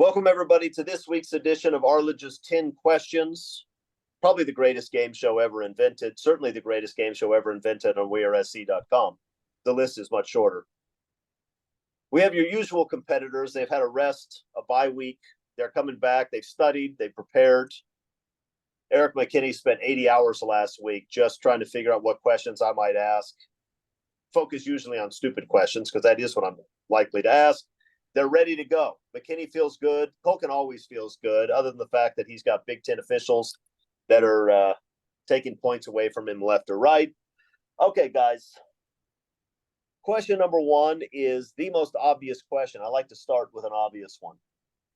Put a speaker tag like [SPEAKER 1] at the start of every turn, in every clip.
[SPEAKER 1] Welcome, everybody, to this week's edition of Arledge's 10 Questions. Probably the greatest game show ever invented. Certainly the greatest game show ever invented on WeAreSC.com. The list is much shorter. We have your usual competitors. They've had a rest, a bye week. They're coming back. They've studied. They've prepared. Eric McKinney spent 80 hours last week just trying to figure out what questions I might ask. Focus usually on stupid questions because that is what I'm likely to ask. They're ready to go. McKinney feels good. Culkin always feels good, other than the fact that he's got Big Ten officials that are taking points away from him left or right. Okay, guys. Question number one is the most obvious question. I like to start with an obvious one.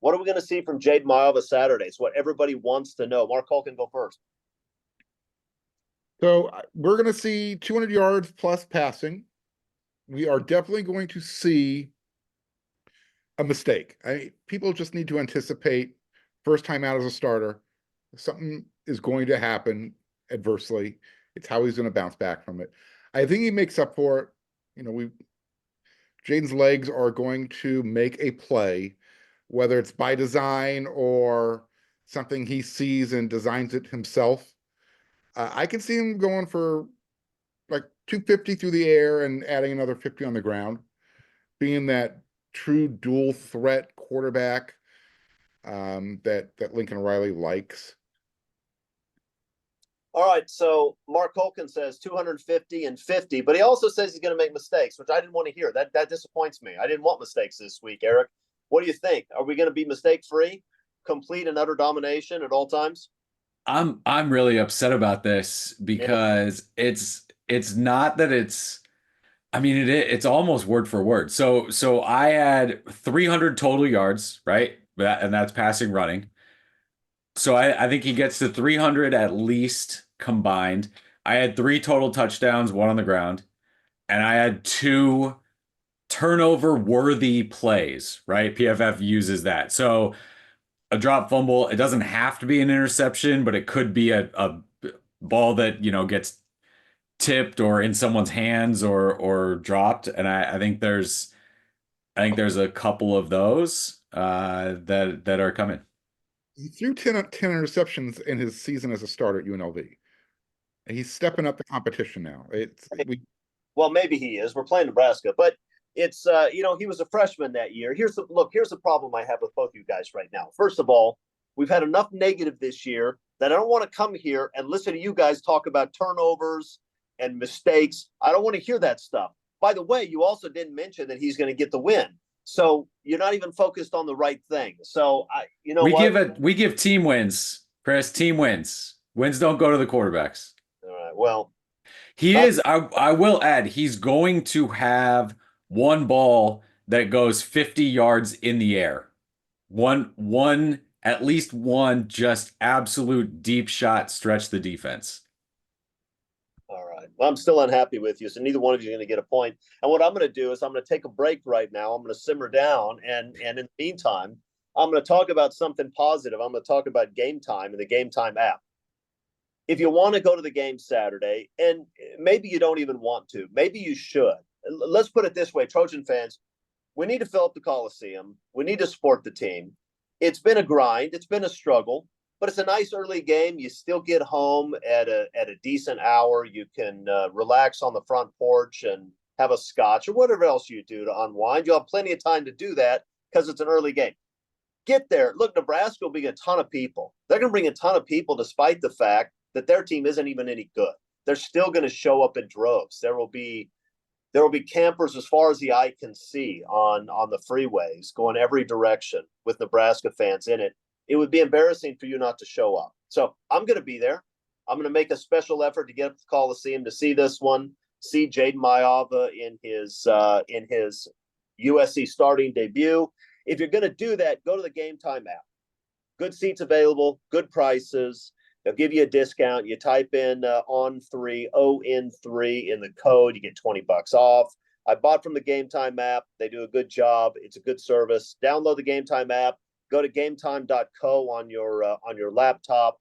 [SPEAKER 1] What are we going to see from Jayden Maiava Saturday? It's what everybody wants to know. Mark Culkin, go first.
[SPEAKER 2] So we're going to see 200 yards plus passing. We are definitely going to see a mistake. People just need to anticipate first time out as a starter. Something is going to happen adversely. It's how he's going to bounce back from it. I think he makes up for it. Jayden's legs are going to make a play, whether it's by design or something he sees and designs it himself. I can see him going for like 250 through the air and adding another 50 on the ground, being that true dual threat quarterback that Lincoln Riley likes.
[SPEAKER 1] All right, so Mark Culkin says 250 and 50, but he also says he's going to make mistakes, which I didn't want to hear. That disappoints me. I didn't want mistakes this week, Eric. What do you think? Are we going to be mistake-free, complete and utter domination at all times?
[SPEAKER 3] I'm really upset about this because it's not that it's it's almost word for word. So I had 300 total yards, right? And that's passing running. So I think he gets to 300 at least combined. I had 3 total touchdowns, 1 on the ground, and I had 2 turnover worthy plays, right? PFF uses that. So a drop fumble, it doesn't have to be an interception, but it could be a ball that, gets tipped or in someone's hands or dropped. And I think there's a couple of those that are coming.
[SPEAKER 2] He threw 10 interceptions in his season as a starter at UNLV. He's stepping up the competition now.
[SPEAKER 1] Well, maybe he is. We're playing Nebraska, but it's he was a freshman that year. Here's the problem I have with both you guys right now. First of all, we've had enough negative this year that I don't want to come here and listen to you guys talk about turnovers and mistakes. I don't want to hear that stuff. By the way, you also didn't mention that he's going to get the win. So you're not even focused on the right thing. So
[SPEAKER 3] we give team wins, Chris. Team wins. Wins don't go to the quarterbacks.
[SPEAKER 1] All right. Well,
[SPEAKER 3] I will add, he's going to have one ball that goes 50 yards in the air. At least one just absolute deep shot stretch the defense.
[SPEAKER 1] All right. Well, I'm still unhappy with you, so neither one of you are going to get a point. And what I'm going to do is I'm going to take a break right now. I'm going to simmer down, and in the meantime, I'm going to talk about something positive. I'm going to talk about Game Time and the Game Time app. If you want to go to the game Saturday, and maybe you don't even want to, maybe you should. Let's put it this way, Trojan fans, we need to fill up the Coliseum. We need to support the team. It's been a grind. It's been a struggle. But it's a nice early game. You still get home at a decent hour. You can relax on the front porch and have a scotch or whatever else you do to unwind. You'll have plenty of time to do that because it's an early game. Get there. Look, Nebraska will bring a ton of people. They're going to bring a ton of people despite the fact that their team isn't even any good. They're still going to show up in droves. There will be campers as far as the eye can see on the freeways going every direction with Nebraska fans in it. It would be embarrassing for you not to show up. So I'm going to be there. I'm going to make a special effort to get up to the Coliseum to see this one, see Jayden Maiava in his USC starting debut. If you're going to do that, go to the Game Time app. Good seats available, good prices. They'll give you a discount. You type in ON3 in the code. You get $20 off. I bought from the Game Time app. They do a good job. It's a good service. Download the Game Time app. Go to gametime.co on your laptop,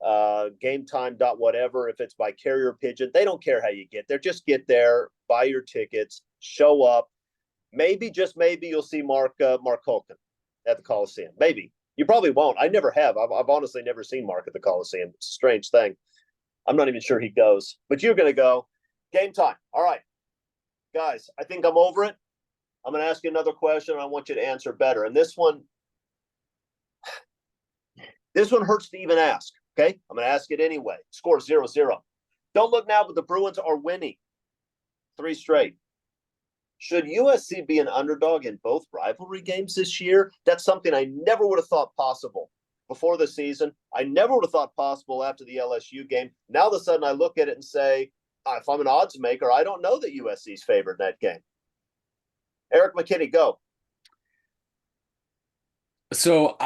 [SPEAKER 1] gametime.whatever. If it's by carrier pigeon, they don't care how you get there. Just get there, buy your tickets, show up. Maybe, just maybe, you'll see Mark Culkin. at the Coliseum. Maybe. You probably won't. I never have. I've honestly never seen Mark at the Coliseum. It's a strange thing. I'm not even sure he goes. But you're going to go. Game time. All right. Guys, I think I'm over it. I'm going to ask you another question, and I want you to answer better. And this one hurts to even ask, okay? I'm going to ask it anyway. Score 0-0. Don't look now, but the Bruins are winning 3 straight. Should USC be an underdog in both rivalry games this year? That's something I never would have thought possible before the season. I never would have thought possible after the LSU game. Now, all of a sudden, I look at it and say, if I'm an odds maker, I don't know that USC's favored in that game. Eric McKinney, go.
[SPEAKER 3] So,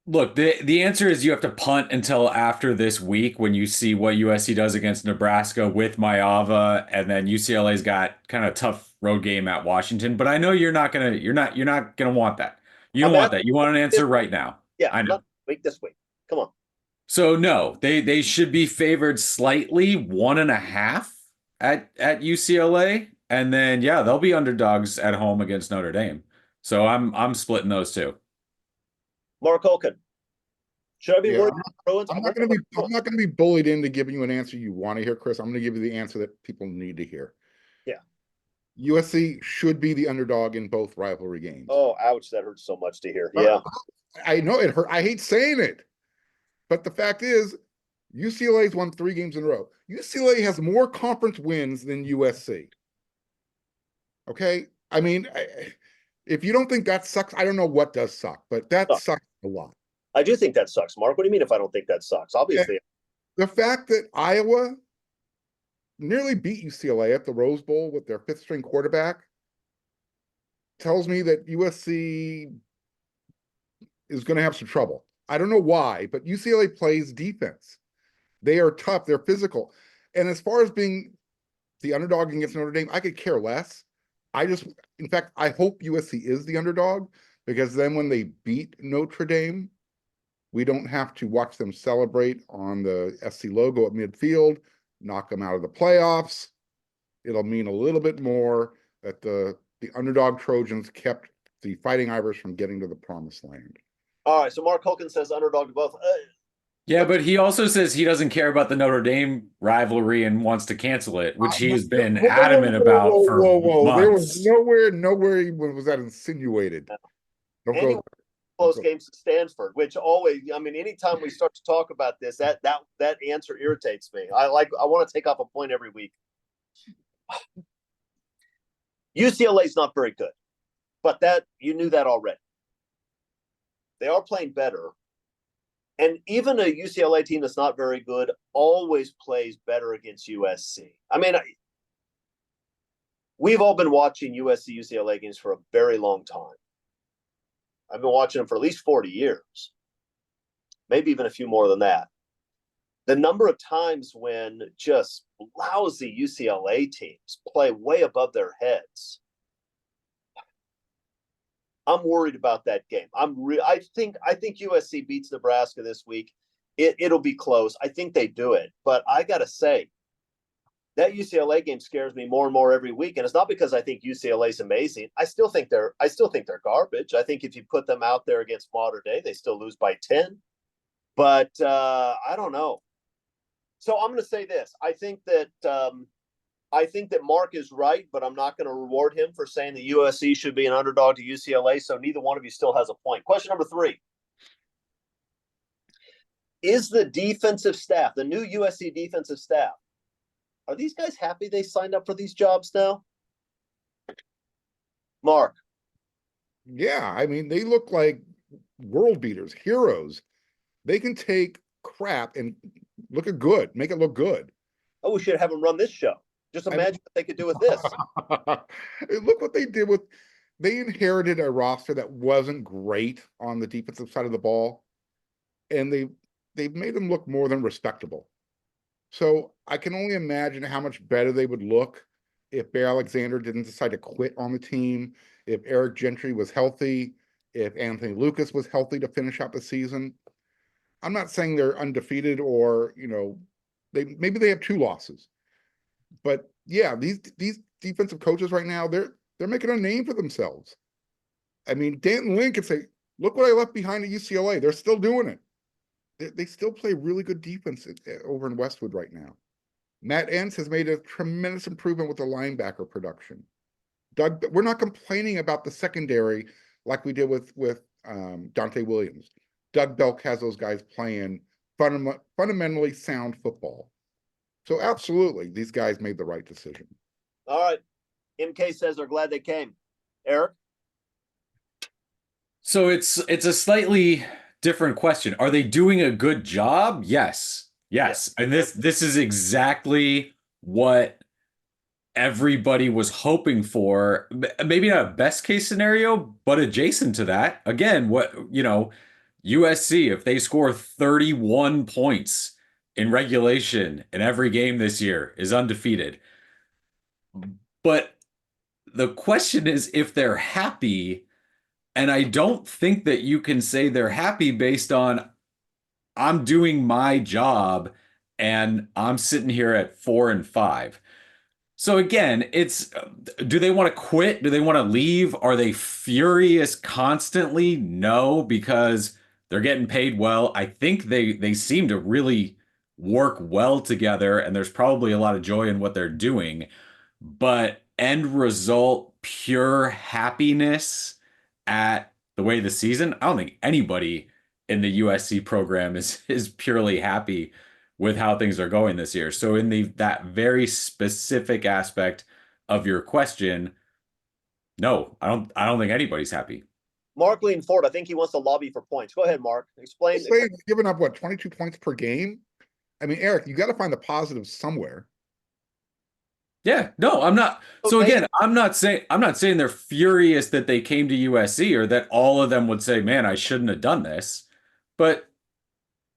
[SPEAKER 3] look, the answer is you have to punt until after this week when you see what USC does against Nebraska with Maiava, and then UCLA's got kind of a tough road game at Washington. But I know you're not gonna want that. You don't want that. You want an answer right now.
[SPEAKER 1] Yeah,
[SPEAKER 3] I know.
[SPEAKER 1] This week. Come on.
[SPEAKER 3] So no, they should be favored slightly 1.5 at UCLA, and then yeah, they'll be underdogs at home against Notre Dame. So I'm splitting those two.
[SPEAKER 1] Mark Holken. Should I be worried
[SPEAKER 2] I'm
[SPEAKER 1] about Bruins?
[SPEAKER 2] I'm not going to be bullied into giving you an answer you want to hear, Chris. I'm going to give you the answer that people need to hear.
[SPEAKER 1] Yeah.
[SPEAKER 2] USC should be the underdog in both rivalry games.
[SPEAKER 1] Oh, ouch. That hurts so much to hear. Yeah.
[SPEAKER 2] I know it hurt. I hate saying it. But the fact is, UCLA's won 3 games in a row. UCLA has more conference wins than USC. Okay? I mean, if you don't think that sucks, I don't know what does suck, but that sucks a lot.
[SPEAKER 1] I do think that sucks, Mark. What do you mean if I don't think that sucks? Obviously.
[SPEAKER 2] The fact that Iowa nearly beat UCLA at the Rose Bowl with their 5th-string quarterback tells me that USC is going to have some trouble. I don't know why, but UCLA plays defense. They are tough. They're physical. And as far as being the underdog against Notre Dame, I could care less. In fact, I hope USC is the underdog, because then when they beat Notre Dame, we don't have to watch them celebrate on the SC logo at midfield, knock them out of the playoffs. It'll mean a little bit more that the underdog Trojans kept the Fighting Irish from getting to the promised land.
[SPEAKER 1] All right, so Mark Holken says underdog to both.
[SPEAKER 3] Yeah, but he also says he doesn't care about the Notre Dame rivalry and wants to cancel it, which he has been adamant about for months.
[SPEAKER 2] There was nowhere was that insinuated. Don't go
[SPEAKER 1] close games to Stanford, which always, I mean, anytime we start to talk about this, that answer irritates me. I want to take off a point every week. UCLA's not very good, but you knew that already. They are playing better. And even a UCLA team that's not very good always plays better against USC. I mean, we've all been watching USC UCLA games for a very long time. I've been watching them for at least 40 years, maybe even a few more than that. The number of times when just lousy UCLA teams play way above their heads, I'm worried about that game. I think USC beats Nebraska this week. It'll be close. I think they do it, but I gotta say, that UCLA game scares me more and more every week, and it's not because I think UCLA's amazing. I still think they're garbage. I think if you put them out there against Mater Dei, they still lose by 10. But I don't know. So I'm going to say this. I think that Mark is right, but I'm not going to reward him for saying that USC should be an underdog to UCLA. So neither one of you still has a point. Question number 3. Is the defensive staff, the new USC defensive staff, are these guys happy they signed up for these jobs now? Mark.
[SPEAKER 2] Yeah, I mean, they look like world beaters, heroes. They can take crap and make it look good.
[SPEAKER 1] Oh, we should have them run this show. Just imagine what they could do with this.
[SPEAKER 2] Look what they did they inherited a roster that wasn't great on the defensive side of the ball, and they've made them look more than respectable. So I can only imagine how much better they would look if Bear Alexander didn't decide to quit on the team, if Eric Gentry was healthy, if Anthony Lucas was healthy to finish out the season. I'm not saying they're undefeated or, maybe they have 2 losses. But yeah, these defensive coaches right now, they're making a name for themselves. I mean, Danton Lynn could say, Look what I left behind at UCLA. They're still doing it. They still play really good defense over in Westwood right now. Matt Entz has made a tremendous improvement with the linebacker production. We're not complaining about the secondary like we did with Dante Williams. Doug Belk has those guys playing fundamentally sound football. So absolutely, these guys made the right decision.
[SPEAKER 1] All right. MK says they're glad they came. Eric?
[SPEAKER 3] So it's a slightly different question. Are they doing a good job? Yes. Yes. And this is exactly what everybody was hoping for. Maybe not a best case scenario, but adjacent to that. Again, USC, if they score 31 points in regulation in every game this year, is undefeated. But the question is if they're happy, and I don't think that you can say they're happy based on I'm doing my job and I'm sitting here at 4-5. So again, it's do they want to quit? Do they want to leave? Are they furious constantly? No, because they're getting paid well. I think they seem to really work well together, and there's probably a lot of joy in what they're doing. But end result, pure happiness at the way the season, I don't think anybody in the USC program is purely happy with how things are going this year. So in that very specific aspect of your question, no, I don't think anybody's happy.
[SPEAKER 1] Mark leaned forward. I think he wants to lobby for points. Go ahead, Mark. Explain.
[SPEAKER 2] Giving up 22 points per game. I mean, Eric, you got to find the positives somewhere.
[SPEAKER 3] Yeah, no, I'm not. So again, I'm not saying they're furious that they came to USC or that all of them would say, "Man, I shouldn't have done this." But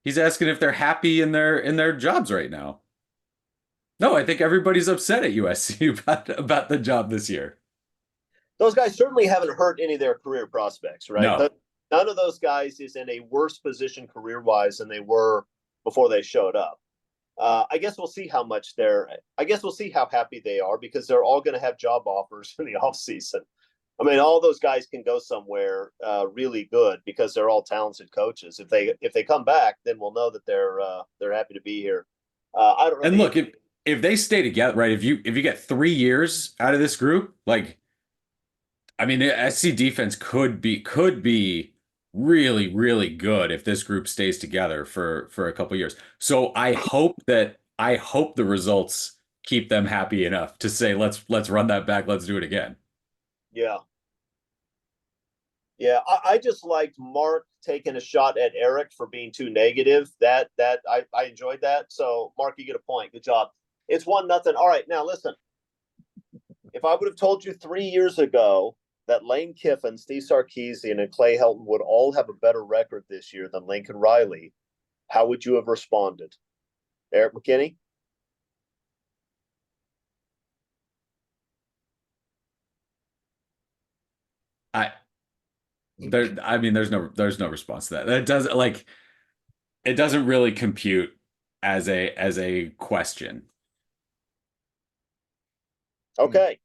[SPEAKER 3] he's asking if they're happy in their jobs right now. No, I think everybody's upset at USC about the job this year.
[SPEAKER 1] Those guys certainly haven't hurt any of their career prospects, right?
[SPEAKER 3] No.
[SPEAKER 1] None of those guys is in a worse position career-wise than they were before they showed up. I guess we'll see how happy they are, because they're all going to have job offers in the offseason. I mean, all those guys can go somewhere really good because they're all talented coaches. If they come back, then we'll know that they're happy to be here. I don't know.
[SPEAKER 3] And look, if they stay together, right? If you get 3 years out of this group, like, I mean, the SC defense could be really, really good if this group stays together for a couple years. So I hope the results keep them happy enough to say, let's run that back. Let's do it again.
[SPEAKER 1] Yeah. Yeah. I just liked Mark taking a shot at Eric for being too negative. That I enjoyed that. So Mark, you get a point. Good job. It's 1-0. All right. Now listen, if I would have told you 3 years ago that Lane Kiffin, Steve Sarkisian, and Clay Helton would all have a better record this year than Lincoln Riley, how would you have responded? Eric McKinney?
[SPEAKER 3] There's no response to that. That doesn't it doesn't really compute as a question.
[SPEAKER 1] Okay.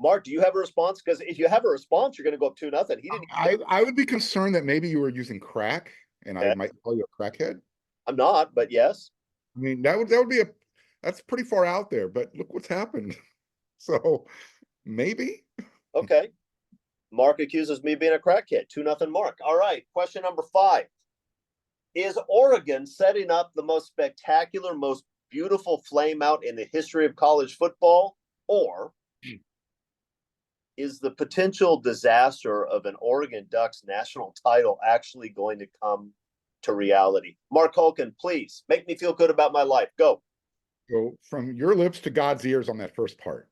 [SPEAKER 1] Mark, do you have a response? Because if you have a response, you're going to go up 2-0. He didn't.
[SPEAKER 2] I would be concerned that maybe you were using crack, and I might call you a crackhead.
[SPEAKER 1] I'm not, but yes.
[SPEAKER 2] I mean, that would be that's pretty far out there. But look what's happened. So maybe.
[SPEAKER 1] Okay. Mark accuses me of being a crackhead. 2-0 Mark. All right. Question number 5. Is Oregon setting up the most spectacular, most beautiful flame out in the history of college football, or is the potential disaster of an Oregon Ducks national title actually going to come to reality? Mark Holkin, please make me feel good about my life. Go.
[SPEAKER 2] Go from your lips to God's ears on that first part,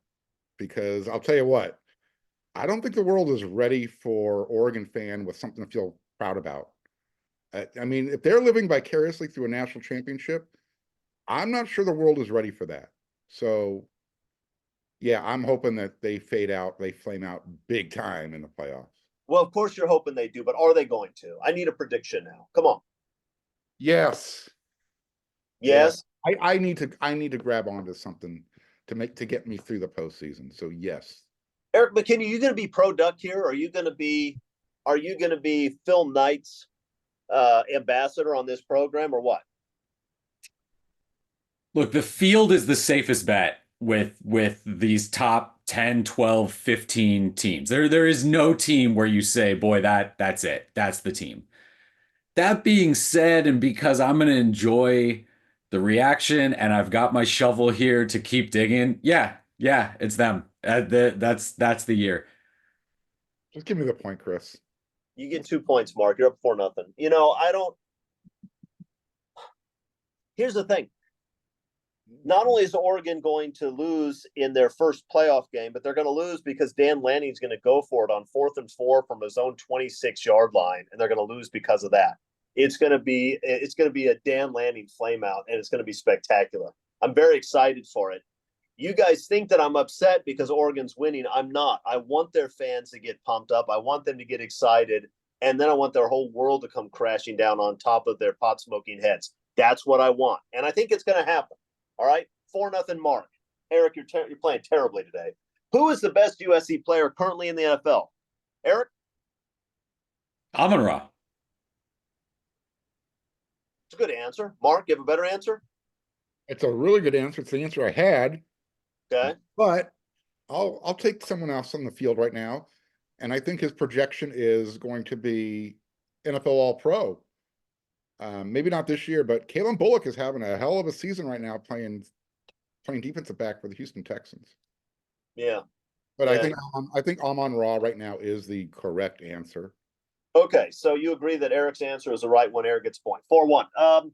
[SPEAKER 2] because I'll tell you what, I don't think the world is ready for Oregon fan with something to feel proud about. I mean, if they're living vicariously through a national championship, I'm not sure the world is ready for that. So yeah, I'm hoping that they flame out big time in the playoffs.
[SPEAKER 1] Well, of course you're hoping they do, but are they going to? I need a prediction now. Come on.
[SPEAKER 2] Yes.
[SPEAKER 1] Yes.
[SPEAKER 2] I need to grab onto something to get me through the postseason. So yes.
[SPEAKER 1] Eric McKinney, are you going to be pro Duck here? Or are you going to be are you going to be Phil Knight's ambassador on this program or what?
[SPEAKER 3] Look, the field is the safest bet with these top 10, 12, 15 teams. There is no team where you say, boy, that's it. That's the team. That being said, and because I'm going to enjoy the reaction and I've got my shovel here to keep digging, yeah, it's them. That's the year.
[SPEAKER 2] Just give me the point, Chris.
[SPEAKER 1] You get 2 points, Mark. You're up 4-0. I don't. Here's the thing. Not only is Oregon going to lose in their first playoff game, but they're going to lose because Dan Lanning's going to go for it on 4th and 4 from his own 26-yard line, and they're going to lose because of that. It's going to be a Dan Lanning flameout, and it's going to be spectacular. I'm very excited for it. You guys think that I'm upset because Oregon's winning. I'm not. I want their fans to get pumped up. I want them to get excited, and then I want their whole world to come crashing down on top of their pot-smoking heads. That's what I want, and I think it's going to happen. All right, 4-0 Mark. Eric, you're playing terribly today. Who is the best USC player currently in the NFL? Eric?
[SPEAKER 3] Amon-Ra.
[SPEAKER 1] It's a good answer. Mark, you have a better answer?
[SPEAKER 2] It's a really good answer. It's the answer I had.
[SPEAKER 1] Okay.
[SPEAKER 2] But I'll take someone else on the field right now, and I think his projection is going to be NFL All-Pro. Maybe not this year, but Kalen Bullock is having a hell of a season right now playing defensive back for the Houston Texans.
[SPEAKER 1] Yeah.
[SPEAKER 2] But
[SPEAKER 1] yeah.
[SPEAKER 2] I think Amon-Ra right now is the correct answer.
[SPEAKER 1] Okay, so you agree that Eric's answer is the right one. Eric gets a point. 4-1.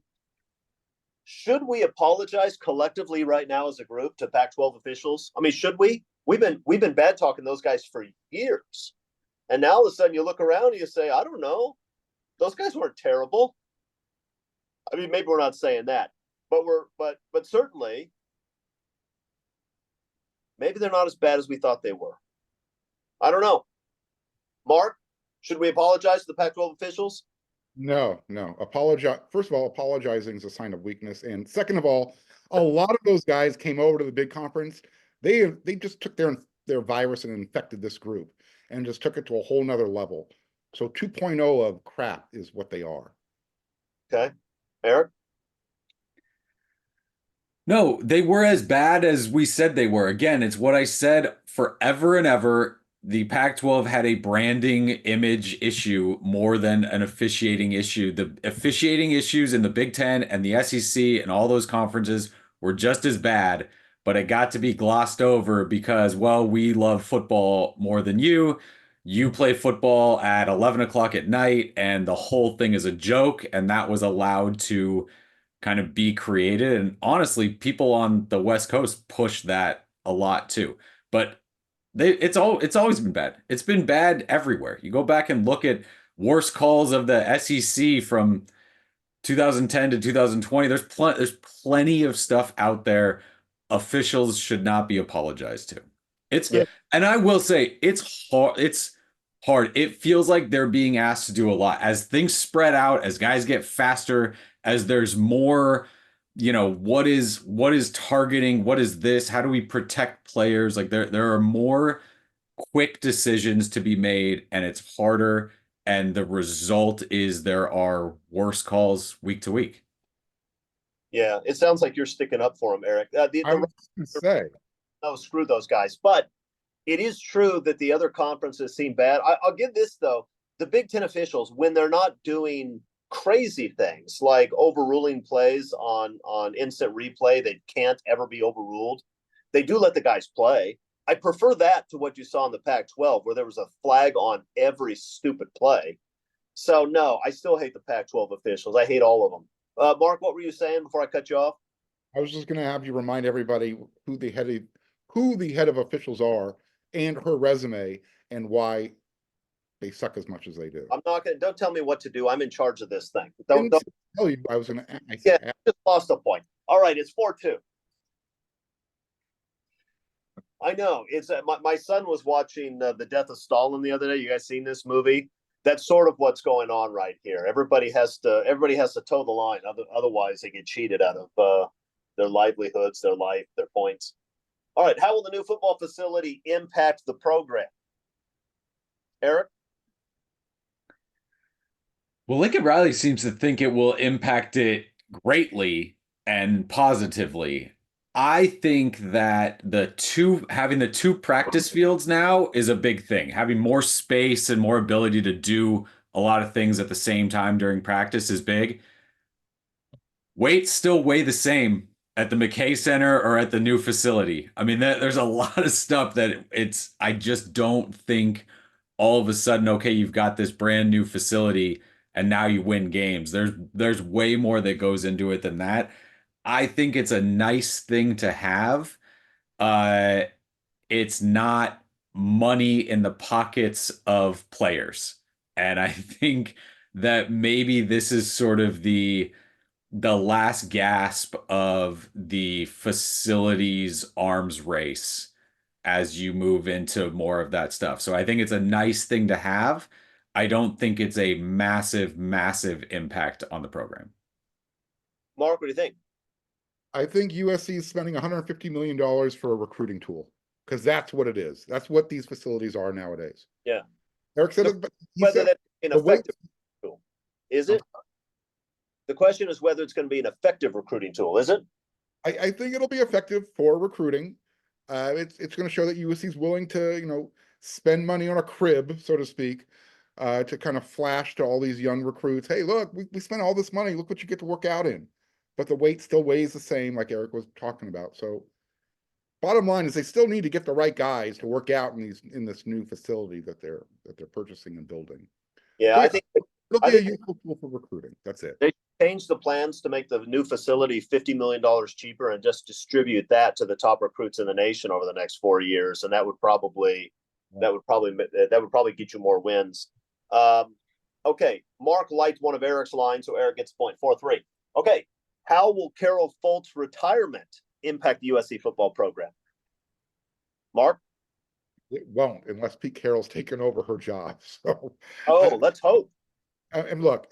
[SPEAKER 1] Should we apologize collectively right now as a group to Pac-12 officials? I mean, should we? We've been bad talking those guys for years, and now all of a sudden you look around and you say, I don't know, those guys weren't terrible. I mean, maybe we're not saying that, but certainly, maybe they're not as bad as we thought they were. I don't know. Mark, should we apologize to the Pac-12 officials?
[SPEAKER 2] No. Apologize. First of all, apologizing is a sign of weakness, and second of all, a lot of those guys came over to the big conference. They just took their virus and infected this group, and just took it to a whole nother level. So 2.0 of crap is what they are.
[SPEAKER 1] Okay. Eric?
[SPEAKER 3] No, they were as bad as we said they were. Again, it's what I said forever and ever. The Pac-12 had a branding image issue more than an officiating issue. The officiating issues in the Big Ten and the SEC and all those conferences were just as bad, but it got to be glossed over because, well, we love football more than you. You play football at 11 o'clock at night, and the whole thing is a joke, and that was allowed to kind of be created. And honestly, people on the West Coast push that a lot too. But it's always been bad. It's been bad everywhere. You go back and look at worst calls of the SEC from 2010 to 2020. There's plenty of stuff out there. Officials should not be apologized to. And I will say it's hard. It's hard. It feels like they're being asked to do a lot as things spread out, as guys get faster, as there's more, what is targeting? What is this? How do we protect players? Like there are more quick decisions to be made, and it's harder. And the result is there are worse calls week to week.
[SPEAKER 1] Yeah, it sounds like you're sticking up for them, Eric.
[SPEAKER 2] I was going to say,
[SPEAKER 1] no, screw those guys. But it is true that the other conferences seem bad. I'll give this though: the Big Ten officials, when they're not doing crazy things like overruling plays on instant replay that can't ever be overruled, they do let the guys play. I prefer that to what you saw in the Pac-12, where there was a flag on every stupid play. So no, I still hate the Pac-12 officials. I hate all of them. Mark, what were you saying before I cut you off?
[SPEAKER 2] I was just going to have you remind everybody who the head of officials are and her resume and why they suck as much as they do.
[SPEAKER 1] I'm not going to. Don't tell me what to do. I'm in charge of this thing.
[SPEAKER 2] Don't tell you. I was going to.
[SPEAKER 1] Yeah, just lost a point. All right, it's 4-2. I know. It's my son was watching The Death of Stalin the other day. You guys seen this movie? That's sort of what's going on right here. Everybody has to toe the line. Otherwise, they get cheated out of their livelihoods, their life, their points. All right. How will the new football facility impact the program? Eric?
[SPEAKER 3] Well, Lincoln Riley seems to think it will impact it greatly and positively. I think that having the two practice fields now is a big thing. Having more space and more ability to do a lot of things at the same time during practice is big. Weights still weigh the same at the McKay Center or at the new facility. I mean, there's a lot of stuff that I just don't think all of a sudden, okay, you've got this brand new facility and now you win games. There's way more that goes into it than that. I think it's a nice thing to have. Uh, it's not money in the pockets of players. And I think that maybe this is sort of the last gasp of the facilities arms race as you move into more of that stuff. So I think it's a nice thing to have. I don't think it's a massive, massive impact on the program.
[SPEAKER 1] Mark, what do you think?
[SPEAKER 2] I think USC is spending $150 million for a recruiting tool, because that's what it is. That's what these facilities are nowadays.
[SPEAKER 1] Yeah.
[SPEAKER 2] Eric said,
[SPEAKER 1] Whether that's an
[SPEAKER 2] the way-
[SPEAKER 1] effective tool, is it? The question is whether it's going to be an effective recruiting tool, is it?
[SPEAKER 2] I think it'll be effective for recruiting. It's going to show that USC is willing to, spend money on a crib, so to speak, to kind of flash to all these young recruits. Hey, look, we spent all this money. Look what you get to work out in. But the weight still weighs the same, like Eric was talking about. So bottom line is they still need to get the right guys to work out in this new facility that they're purchasing and building.
[SPEAKER 1] Yeah, I think
[SPEAKER 2] it'll be a useful tool for recruiting. That's it.
[SPEAKER 1] they changed the plans to make the new facility $50 million cheaper and just distribute that to the top recruits in the nation over the next 4 years. And that would probably get you more wins. Okay. Mark liked one of Eric's lines, so Eric gets point 4-3. Okay. How will Carol Folt's retirement impact the USC football program? Mark?
[SPEAKER 2] It won't, unless Pete Carroll's taken over her job. So,
[SPEAKER 1] let's hope.
[SPEAKER 2] And look,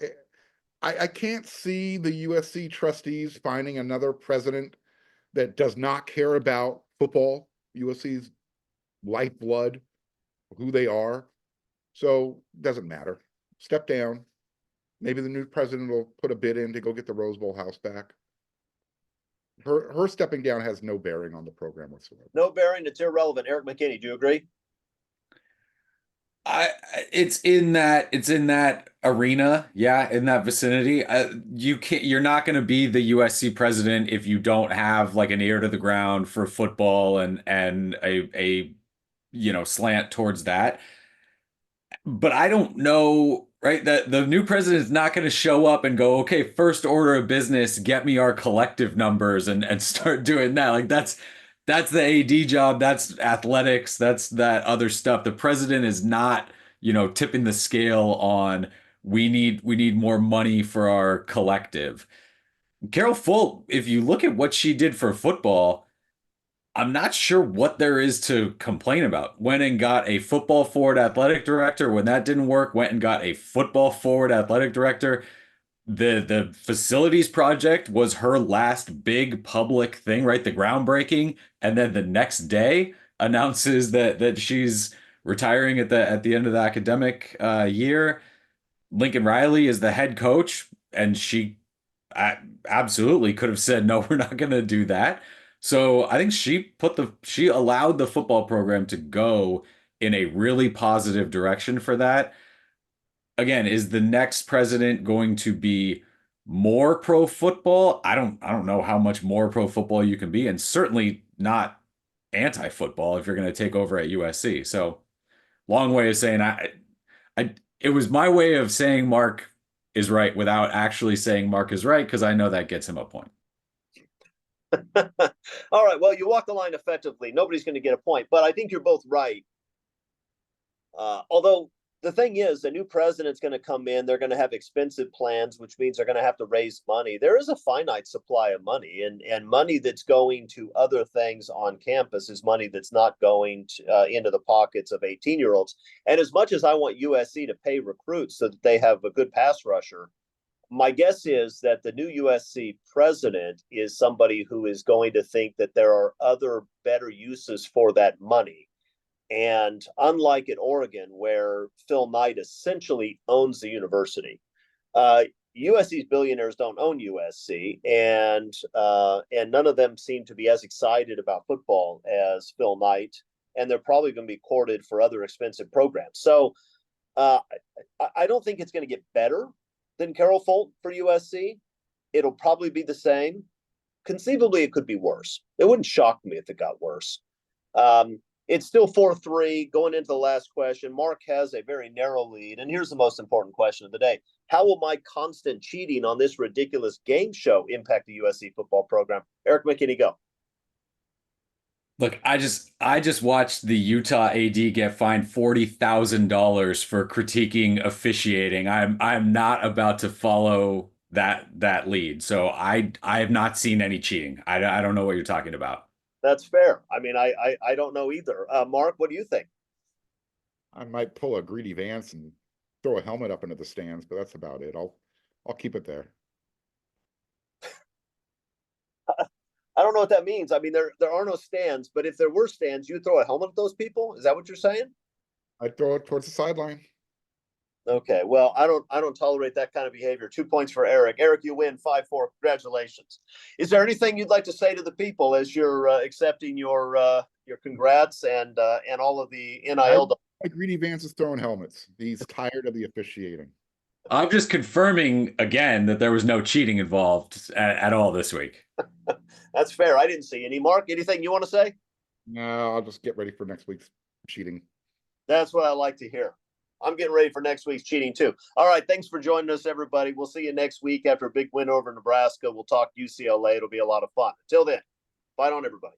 [SPEAKER 2] I can't see the USC trustees finding another president that does not care about football, USC's lifeblood, who they are. So it doesn't matter. Step down. Maybe the new president will put a bid in to go get the Rose Bowl house back. Her stepping down has no bearing on the program whatsoever.
[SPEAKER 1] No bearing. It's irrelevant. Eric McKinney, do you agree?
[SPEAKER 3] It's in that arena, yeah, in that vicinity. You're not going to be the USC president if you don't have like an ear to the ground for football and a slant towards that. But I don't know, right? That the new president is not going to show up and go, okay, first order of business, get me our collective numbers and start doing that. Like that's the AD job, that's athletics, that's that other stuff. The president is not, tipping the scale on we need more money for our collective. Carol Folt, if you look at what she did for football, I'm not sure what there is to complain about. Went and got a football forward athletic director. When that didn't work, went and got a football forward athletic director. The facilities project was her last big public thing, right? The groundbreaking, and then the next day announces that she's retiring at the end of the academic year. Lincoln Riley is the head coach, and she absolutely could have said, no, we're not going to do that. So I think she allowed the football program to go in a really positive direction for that. Again, is the next president going to be more pro football? I don't know how much more pro football you can be, and certainly not anti football if you're going to take over at USC. So long way of saying it was my way of saying Mark is right without actually saying Mark is right, because I know that gets him a point.
[SPEAKER 1] All right. Well, you walk the line effectively. Nobody's going to get a point, but I think you're both right. Although the thing is, the new president's going to come in. They're going to have expensive plans, which means they're going to have to raise money. There is a finite supply of money, and money that's going to other things on campus is money that's not going into the pockets of 18-year-olds. And as much as I want USC to pay recruits so that they have a good pass rusher, my guess is that the new USC president is somebody who is going to think that there are other better uses for that money. And unlike in Oregon, where Phil Knight essentially owns the university, USC's billionaires don't own USC, and none of them seem to be as excited about football as Phil Knight, and they're probably going to be courted for other expensive programs. So I don't think it's going to get better than Carol Folt for USC. It'll probably be the same. Conceivably, it could be worse. It wouldn't shock me if it got worse. It's still 4-3 going into the last question. Mark has a very narrow lead. And here's the most important question of the day. How will my constant cheating on this ridiculous game show impact the USC football program? Eric McKinney, go.
[SPEAKER 3] Look, I just watched the Utah AD get fined $40,000 for critiquing officiating. I'm not about to follow that lead. So I have not seen any cheating. I don't know what you're talking about.
[SPEAKER 1] That's fair. I mean, I don't know either. Mark, what do you think?
[SPEAKER 2] I might pull a greedy Vance and throw a helmet up into the stands, but that's about it. I'll keep it there.
[SPEAKER 1] I don't know what that means. I mean, there are no stands, but if there were stands, you'd throw a helmet at those people? Is that what you're saying?
[SPEAKER 2] I'd throw it towards the sideline.
[SPEAKER 1] Okay, well, I don't tolerate that kind of behavior. 2 points for Eric. Eric, you win 5-4. Congratulations. Is there anything you'd like to say to the people as you're accepting your congrats and all of the NIL?
[SPEAKER 2] Greedy Vance is throwing helmets. He's tired of the officiating.
[SPEAKER 3] I'm just confirming again that there was no cheating involved at all this week.
[SPEAKER 1] That's fair. I didn't see any. Mark, anything you want to say?
[SPEAKER 2] No, I'll just get ready for next week's cheating.
[SPEAKER 1] That's what I like to hear. I'm getting ready for next week's cheating too. All right. Thanks for joining us, everybody. We'll see you next week after a big win over Nebraska. We'll talk UCLA. It'll be a lot of fun. Until then, fight on, everybody.